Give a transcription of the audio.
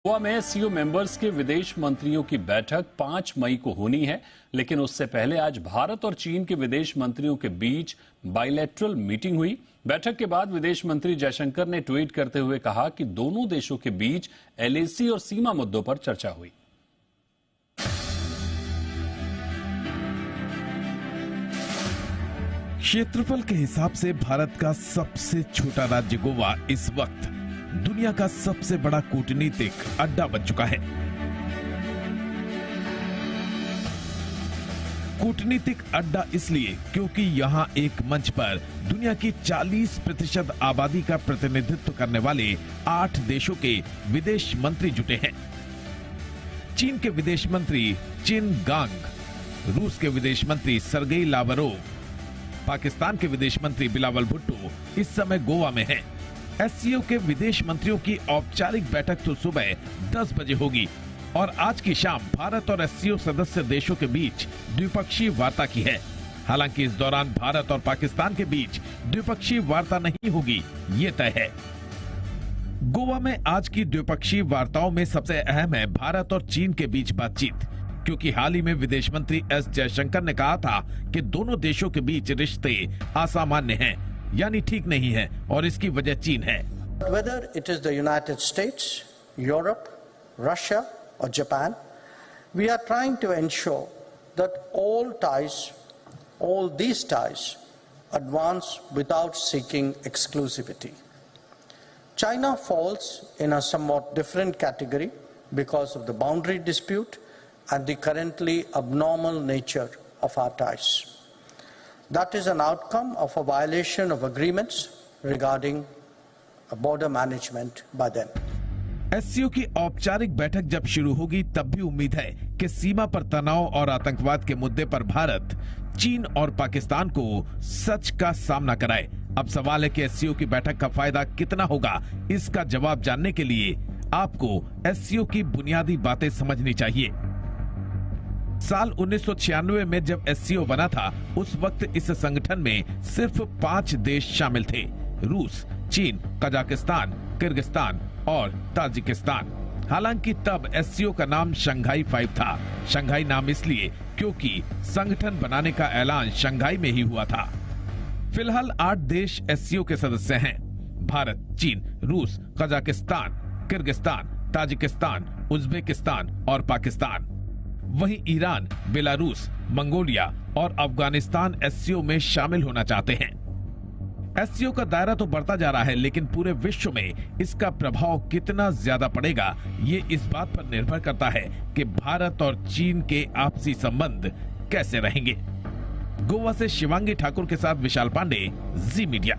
गोवा में SCO members के विदेश मंत्रियों की बैठक 5 मई को होनी है, लेकिन उससे पहले आज भारत और चीन के विदेश मंत्रियों के बीच बायलैटरल मीटिंग हुई। बैठक के बाद विदेश मंत्री जयशंकर ने ट्वीट करते हुए कहा कि दोनों देशों के बीच एलएसी और सीमा मुद्दों पर चर्चा हुई। क्षेत्रफल के हिसाब से भारत का सबसे छोटा राज्य गोवा इस वक्त दुनिया का सबसे बड़ा कूटनीतिक अड्डा बन चुका है। कूटनीतिक अड्डा इसलिए क्योंकि यहां एक मंच पर दुनिया की 40% आबादी का प्रतिनिधित्व करने वाले 8 देशों के विदेश मंत्री जुटे हैं। चीन के विदेश मंत्री चिन गांग, रूस के विदेश मंत्री सर्गेई लावरोव, पाकिस्तान के विदेश मंत्री बिलावल भुट्टो इस समय गोवा में हैं। एससीओ के विदेश मंत्रियों की औपचारिक बैठक तो सुबह 10 बजे होगी और आज की शाम भारत और एससीओ सदस्य देशों के बीच द्विपक्षीय वार्ता की है। हालांकि इस दौरान भारत और पाकिस्तान के बीच द्विपक्षीय वार्ता नहीं होगी, ये तय है। गोवा में आज की द्विपक्षीय वार्ताओं में सबसे अहम है भारत और चीन के बीच बातचीत, क्योंकि हाल ही में विदेश मंत्री एस जयशंकर ने कहा था कि दोनों देशों के बीच रिश्ते असामान्य हैं, यानी ठीक नहीं है, और इसकी वजह चीन है। Whether it is the United States, Europe, Russia or Japan, we are trying to ensure that all these ties advance without seeking exclusivity. China falls in a somewhat different category because of the boundary dispute and the currently abnormal nature of our ties. That is an outcome of a violation of agreements regarding border management by them. SCO की औपचारिक बैठक जब शुरू होगी तब भी उम्मीद है कि सीमा पर तनाव और आतंकवाद के मुद्दे पर भारत चीन और पाकिस्तान को सच का सामना कराए। अब सवाल है कि एससीओ की बैठक का फायदा कितना होगा। इसका जवाब जानने के लिए आपको एससीओ की बुनियादी बातें समझनी चाहिए। साल 1996 में जब एससीओ बना था, उस वक्त इस संगठन में सिर्फ 5 देश शामिल थे: रूस, चीन, कजाकिस्तान, किर्गिस्तान और ताजिकिस्तान। हालांकि तब एससीओ का नाम शंघाई 5 था। शंघाई नाम इसलिए क्योंकि संगठन बनाने का ऐलान शंघाई में ही हुआ था। फिलहाल 8 देश एससीओ के सदस्य हैं: भारत, चीन, रूस, कजाकिस्तान, किर्गिस्तान, ताजिकिस्तान, उज्बेकिस्तान और पाकिस्तान। वहीं ईरान, बेलारूस, मंगोलिया और अफगानिस्तान एससीओ में शामिल होना चाहते हैं। एससीओ का दायरा तो बढ़ता जा रहा है, लेकिन पूरे विश्व में इसका प्रभाव कितना ज्यादा पड़ेगा, ये इस बात पर निर्भर करता है कि भारत और चीन के आपसी संबंध कैसे रहेंगे। गोवा से शिवांगी ठाकुर के साथ विशाल पांडे, जी मीडिया।